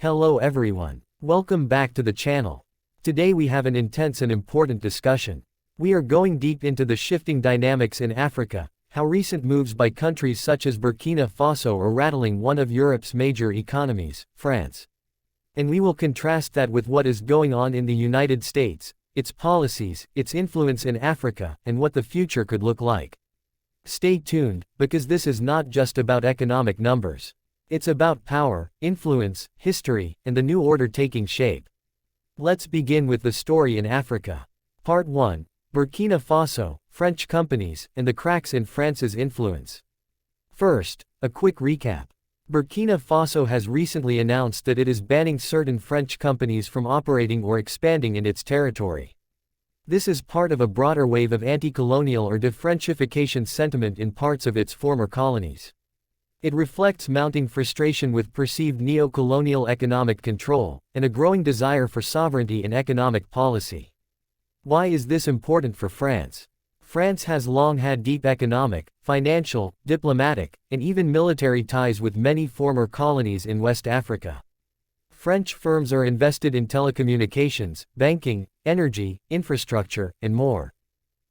Hello everyone. Welcome back to the channel. Today we have an intense and important discussion. We are going deep into the shifting dynamics in Africa, how recent moves by countries such as Burkina Faso are rattling one of Europe's major economies, France. And we will contrast that with what is going on in the United States, its policies, its influence in Africa, and what the future could look like. Stay tuned, because this is not just about economic numbers. It's about power, influence, history, and the new order taking shape. Let's begin with the story in Africa. Part 1. Burkina Faso, French companies, and the cracks in France's influence. First, a quick recap. Burkina Faso has recently announced that it is banning certain French companies from operating or expanding in its territory. This is part of a broader wave of anti-colonial or de-Frenchification sentiment in parts of its former colonies. It reflects mounting frustration with perceived neo-colonial economic control, and a growing desire for sovereignty in economic policy. Why is this important for France? France has long had deep economic, financial, diplomatic, and even military ties with many former colonies in West Africa. French firms are invested in telecommunications, banking, energy, infrastructure, and more.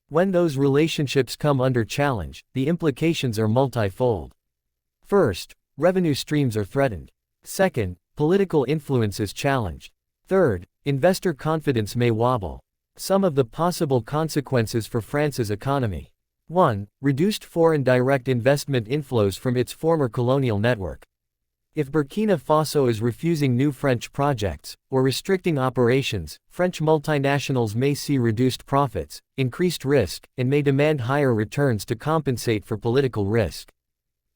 When those relationships come under challenge, the implications are multifold. First, revenue streams are threatened. Second, political influence is challenged. Third, investor confidence may wobble. Some of the possible consequences for France's economy. 1. Reduced foreign direct investment inflows from its former colonial network. If Burkina Faso is refusing new French projects, or restricting operations, French multinationals may see reduced profits, increased risk, and may demand higher returns to compensate for political risk.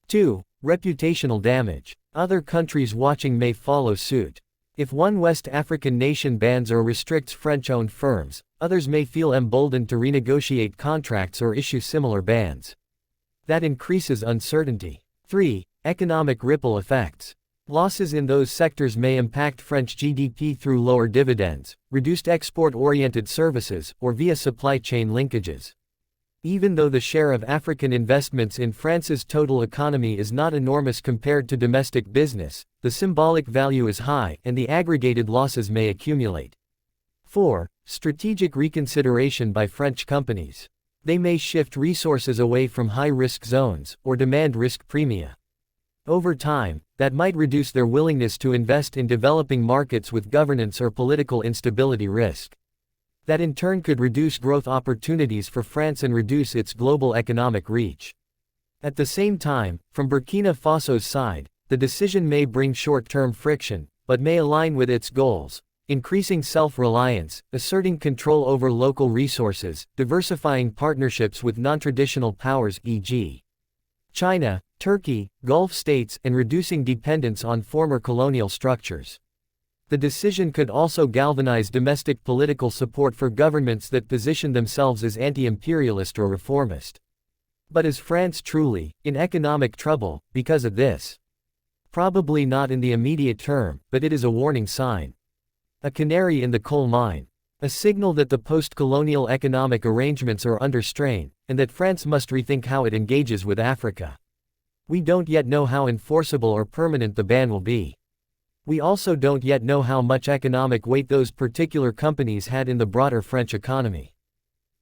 2. Reputational damage. Other countries watching may follow suit. If one West African nation bans or restricts French-owned firms, others may feel emboldened to renegotiate contracts or issue similar bans. That increases uncertainty. 3. Economic ripple effects. Losses in those sectors may impact French GDP through lower dividends, reduced export-oriented services, or via supply chain linkages. Even though the share of African investments in France's total economy is not enormous compared to domestic business, the symbolic value is high and the aggregated losses may accumulate. 4. Strategic reconsideration by French companies. They may shift resources away from high-risk zones, or demand risk premia. Over time, that might reduce their willingness to invest in developing markets with governance or political instability risk. That in turn could reduce growth opportunities for France and reduce its global economic reach. At the same time, from Burkina Faso's side, the decision may bring short-term friction, but may align with its goals, increasing self-reliance, asserting control over local resources, diversifying partnerships with non-traditional powers e.g. China, Turkey, Gulf states, and reducing dependence on former colonial structures. The decision could also galvanize domestic political support for governments that position themselves as anti-imperialist or reformist. But is France truly in economic trouble because of this? Probably not in the immediate term, but it is a warning sign. A canary in the coal mine. A signal that the post-colonial economic arrangements are under strain, and that France must rethink how it engages with Africa. We don't yet know how enforceable or permanent the ban will be. We also don't yet know how much economic weight those particular companies had in the broader French economy.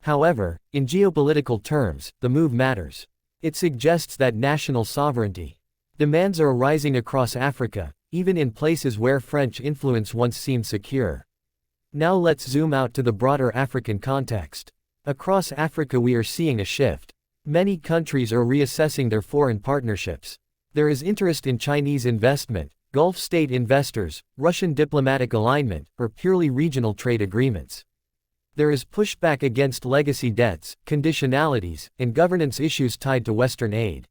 However, in geopolitical terms, the move matters. It suggests that national sovereignty demands are arising across Africa, even in places where French influence once seemed secure. Now let's zoom out to the broader African context. Across Africa we are seeing a shift. Many countries are reassessing their foreign partnerships. There is interest in Chinese investment, Gulf state investors, Russian diplomatic alignment, or purely regional trade agreements. There is pushback against legacy debts, conditionalities, and governance issues tied to Western aid.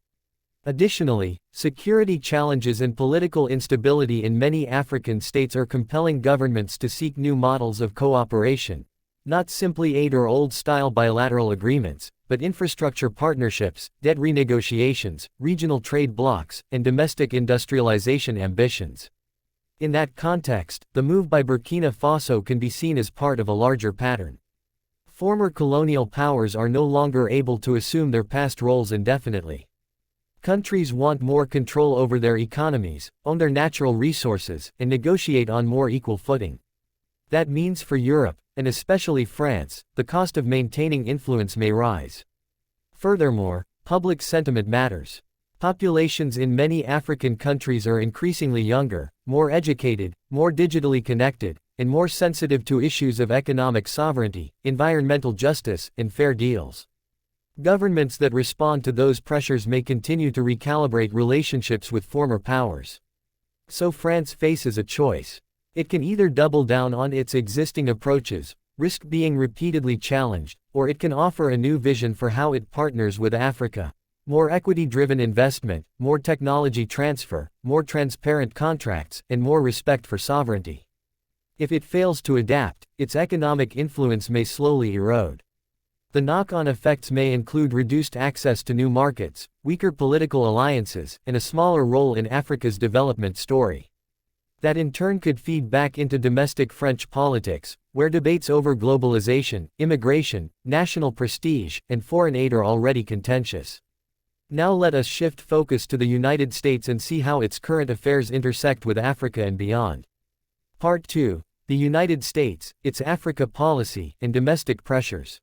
Additionally, security challenges and political instability in many African states are compelling governments to seek new models of cooperation, not simply aid or old-style bilateral agreements, but infrastructure partnerships, debt renegotiations, regional trade blocs, and domestic industrialization ambitions. In that context, the move by Burkina Faso can be seen as part of a larger pattern. Former colonial powers are no longer able to assume their past roles indefinitely. Countries want more control over their economies, own their natural resources, and negotiate on more equal footing. That means for Europe, and especially France, the cost of maintaining influence may rise. Furthermore, public sentiment matters. Populations in many African countries are increasingly younger, more educated, more digitally connected, and more sensitive to issues of economic sovereignty, environmental justice, and fair deals. Governments that respond to those pressures may continue to recalibrate relationships with former powers. So France faces a choice. It can either double down on its existing approaches, risk being repeatedly challenged, or it can offer a new vision for how it partners with Africa. More equity-driven investment, more technology transfer, more transparent contracts, and more respect for sovereignty. If it fails to adapt, its economic influence may slowly erode. The knock-on effects may include reduced access to new markets, weaker political alliances, and a smaller role in Africa's development story. That in turn could feed back into domestic French politics, where debates over globalization, immigration, national prestige, and foreign aid are already contentious. Now let us shift focus to the United States and see how its current affairs intersect with Africa and beyond. Part 2. The United States, its Africa policy, and domestic pressures.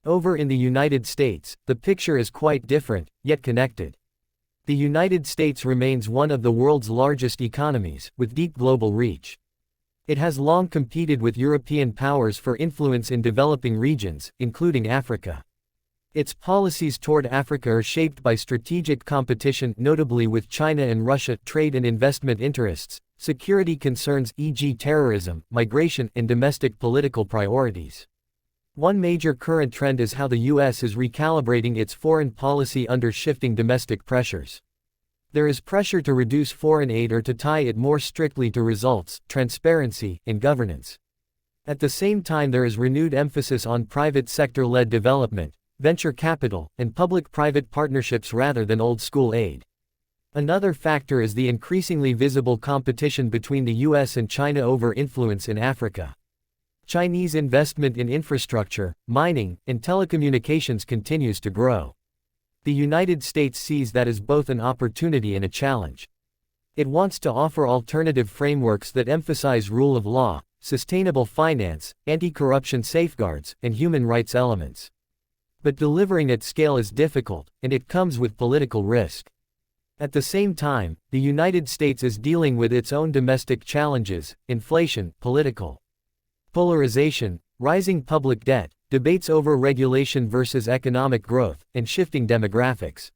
Over in the United States, the picture is quite different, yet connected. The United States remains one of the world's largest economies, with deep global reach. It has long competed with European powers for influence in developing regions, including Africa. Its policies toward Africa are shaped by strategic competition, notably with China and Russia, trade and investment interests, security concerns e.g. terrorism, migration, and domestic political priorities. One major current trend is how the U.S. is recalibrating its foreign policy under shifting domestic pressures. There is pressure to reduce foreign aid or to tie it more strictly to results, transparency, and governance. At the same time, there is renewed emphasis on private sector-led development, venture capital, and public-private partnerships rather than old-school aid. Another factor is the increasingly visible competition between the U.S. and China over influence in Africa. Chinese investment in infrastructure, mining, and telecommunications continues to grow. The United States sees that as both an opportunity and a challenge. It wants to offer alternative frameworks that emphasize rule of law, sustainable finance, anti-corruption safeguards, and human rights elements. But delivering at scale is difficult, and it comes with political risk. At the same time, the United States is dealing with its own domestic challenges: inflation, political polarization, rising public debt, debates over regulation versus economic growth, and shifting demographics.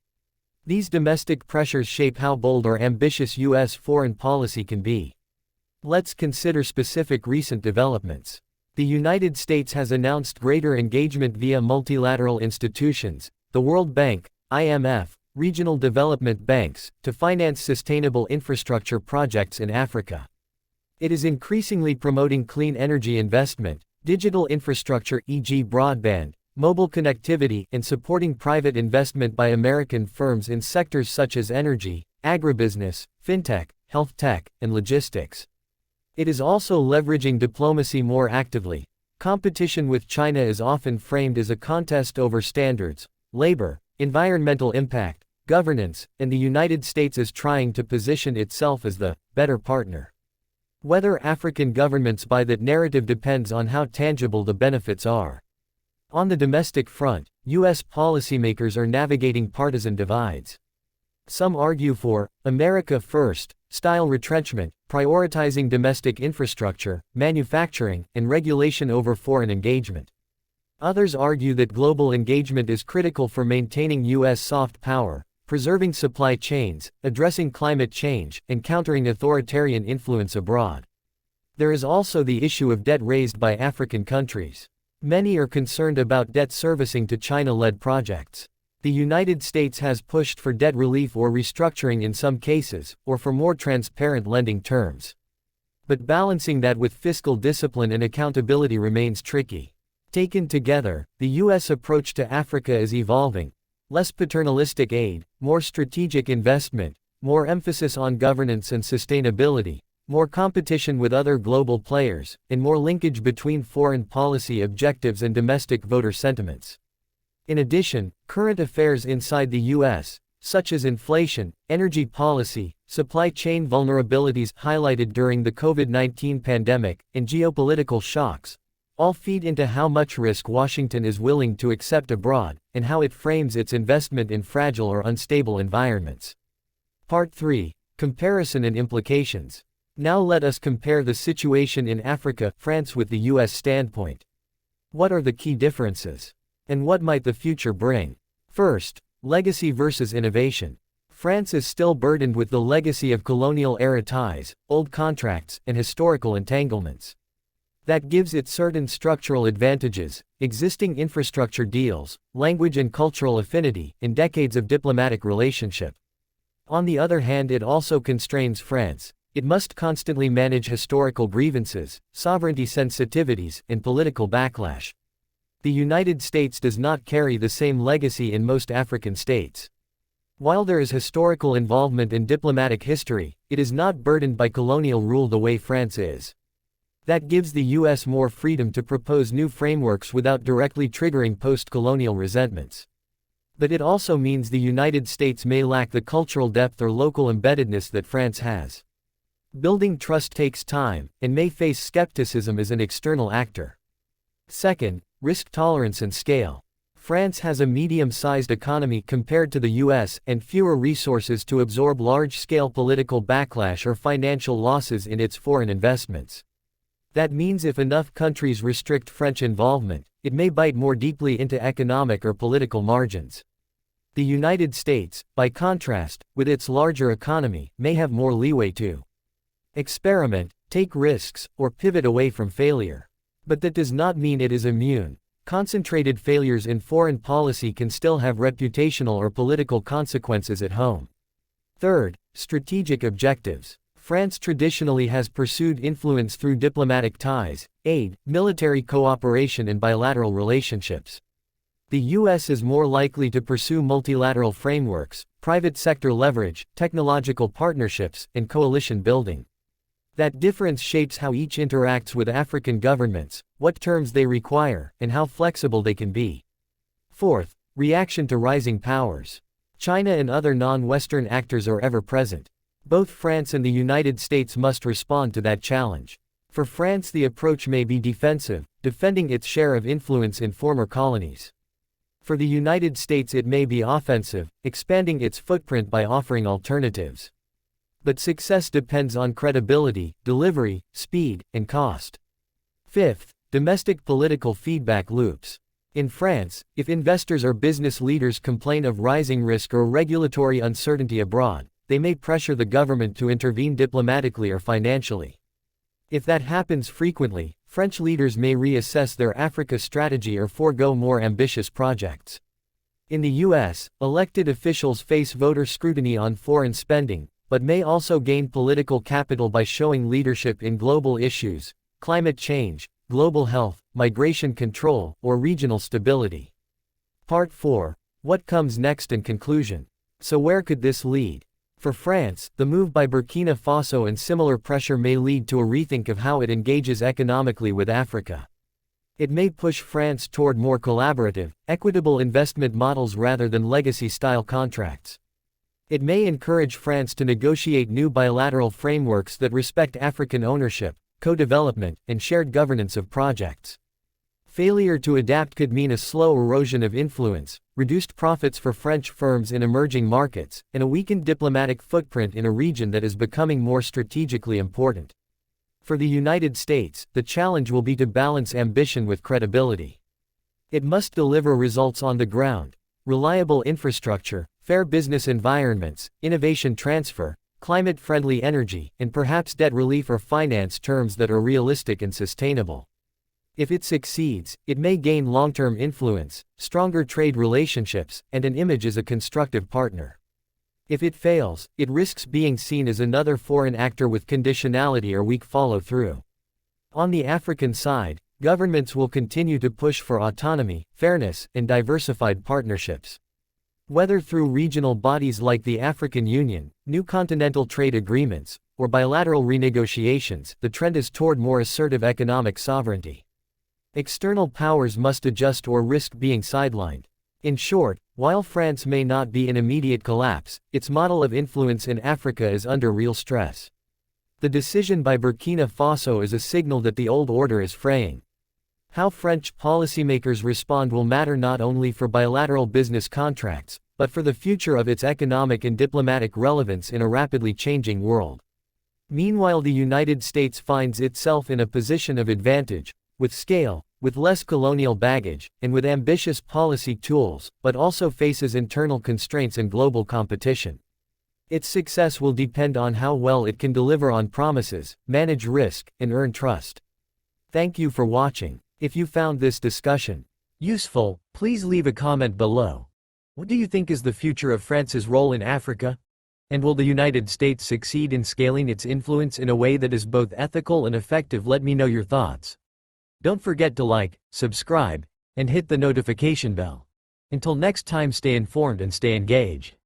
These domestic pressures shape how bold or ambitious U.S. foreign policy can be. Let's consider specific recent developments. The United States has announced greater engagement via multilateral institutions, the World Bank, IMF, regional development banks, to finance sustainable infrastructure projects in Africa. It is increasingly promoting clean energy investment, digital infrastructure e.g. broadband, mobile connectivity, and supporting private investment by American firms in sectors such as energy, agribusiness, fintech, health tech, and logistics. It is also leveraging diplomacy more actively. Competition with China is often framed as a contest over standards, labor, environmental impact, governance, and the United States is trying to position itself as the better partner. Whether African governments buy that narrative depends on how tangible the benefits are. On the domestic front, U.S. policymakers are navigating partisan divides. Some argue for America First style retrenchment, prioritizing domestic infrastructure, manufacturing, and regulation over foreign engagement. Others argue that global engagement is critical for maintaining U.S. soft power, preserving supply chains, addressing climate change, and countering authoritarian influence abroad. There is also the issue of debt raised by African countries. Many are concerned about debt servicing to China-led projects. The United States has pushed for debt relief or restructuring in some cases, or for more transparent lending terms. But balancing that with fiscal discipline and accountability remains tricky. Taken together, the U.S. approach to Africa is evolving. Less paternalistic aid, more strategic investment, more emphasis on governance and sustainability, more competition with other global players, and more linkage between foreign policy objectives and domestic voter sentiments. In addition, current affairs inside the U.S., such as inflation, energy policy, supply chain vulnerabilities highlighted during the COVID-19 pandemic, and geopolitical shocks, all feed into how much risk Washington is willing to accept abroad, and how it frames its investment in fragile or unstable environments. Part 3. Comparison and Implications. Now let us compare the situation in Africa, France with the U.S. standpoint. What are the key differences? And what might the future bring? First, legacy versus innovation. France is still burdened with the legacy of colonial-era ties, old contracts, and historical entanglements. That gives it certain structural advantages, existing infrastructure deals, language and cultural affinity, and decades of diplomatic relationship. On the other hand, it also constrains France. It must constantly manage historical grievances, sovereignty sensitivities, and political backlash. The United States does not carry the same legacy in most African states. While there is historical involvement in diplomatic history, it is not burdened by colonial rule the way France is. That gives the U.S. more freedom to propose new frameworks without directly triggering post-colonial resentments. But it also means the United States may lack the cultural depth or local embeddedness that France has. Building trust takes time, and may face skepticism as an external actor. Second, risk tolerance and scale. France has a medium-sized economy compared to the U.S. and fewer resources to absorb large-scale political backlash or financial losses in its foreign investments. That means if enough countries restrict French involvement, it may bite more deeply into economic or political margins. The United States, by contrast, with its larger economy, may have more leeway to experiment, take risks, or pivot away from failure. But that does not mean it is immune. Concentrated failures in foreign policy can still have reputational or political consequences at home. Third, strategic objectives. France traditionally has pursued influence through diplomatic ties, aid, military cooperation and bilateral relationships. The U.S. is more likely to pursue multilateral frameworks, private sector leverage, technological partnerships, and coalition building. That difference shapes how each interacts with African governments, what terms they require, and how flexible they can be. Fourth, reaction to rising powers. China and other non-Western actors are ever present. Both France and the United States must respond to that challenge. For France, the approach may be defensive, defending its share of influence in former colonies. For the United States, it may be offensive, expanding its footprint by offering alternatives. But success depends on credibility, delivery, speed, and cost. Fifth, domestic political feedback loops. In France, if investors or business leaders complain of rising risk or regulatory uncertainty abroad, they may pressure the government to intervene diplomatically or financially. If that happens frequently, French leaders may reassess their Africa strategy or forego more ambitious projects. In the U.S., elected officials face voter scrutiny on foreign spending, but may also gain political capital by showing leadership in global issues, climate change, global health, migration control, or regional stability. Part 4. What comes next and conclusion. So where could this lead? For France, the move by Burkina Faso and similar pressure may lead to a rethink of how it engages economically with Africa. It may push France toward more collaborative, equitable investment models rather than legacy-style contracts. It may encourage France to negotiate new bilateral frameworks that respect African ownership, co-development, and shared governance of projects. Failure to adapt could mean a slow erosion of influence, reduced profits for French firms in emerging markets, and a weakened diplomatic footprint in a region that is becoming more strategically important. For the United States, the challenge will be to balance ambition with credibility. It must deliver results on the ground: reliable infrastructure, fair business environments, innovation transfer, climate-friendly energy, and perhaps debt relief or finance terms that are realistic and sustainable. If it succeeds, it may gain long-term influence, stronger trade relationships, and an image as a constructive partner. If it fails, it risks being seen as another foreign actor with conditionality or weak follow-through. On the African side, governments will continue to push for autonomy, fairness, and diversified partnerships. Whether through regional bodies like the African Union, new continental trade agreements, or bilateral renegotiations, the trend is toward more assertive economic sovereignty. External powers must adjust or risk being sidelined. In short, While France may not be in immediate collapse, its model of influence in Africa is under real stress. The decision by Burkina Faso is a signal that the old order is fraying. How French policymakers respond will matter not only for bilateral business contracts, but for the future of its economic and diplomatic relevance in a rapidly changing world. Meanwhile, the United States finds itself in a position of advantage, with scale, with less colonial baggage, and with ambitious policy tools, but also faces internal constraints and global competition. Its success will depend on how well it can deliver on promises, manage risk, and earn trust. Thank you for watching. If you found this discussion useful, please leave a comment below. What do you think is the future of France's role in Africa? And will the United States succeed in scaling its influence in a way that is both ethical and effective? Let me know your thoughts. Don't forget to like, subscribe, and hit the notification bell. Until next time, stay informed and stay engaged.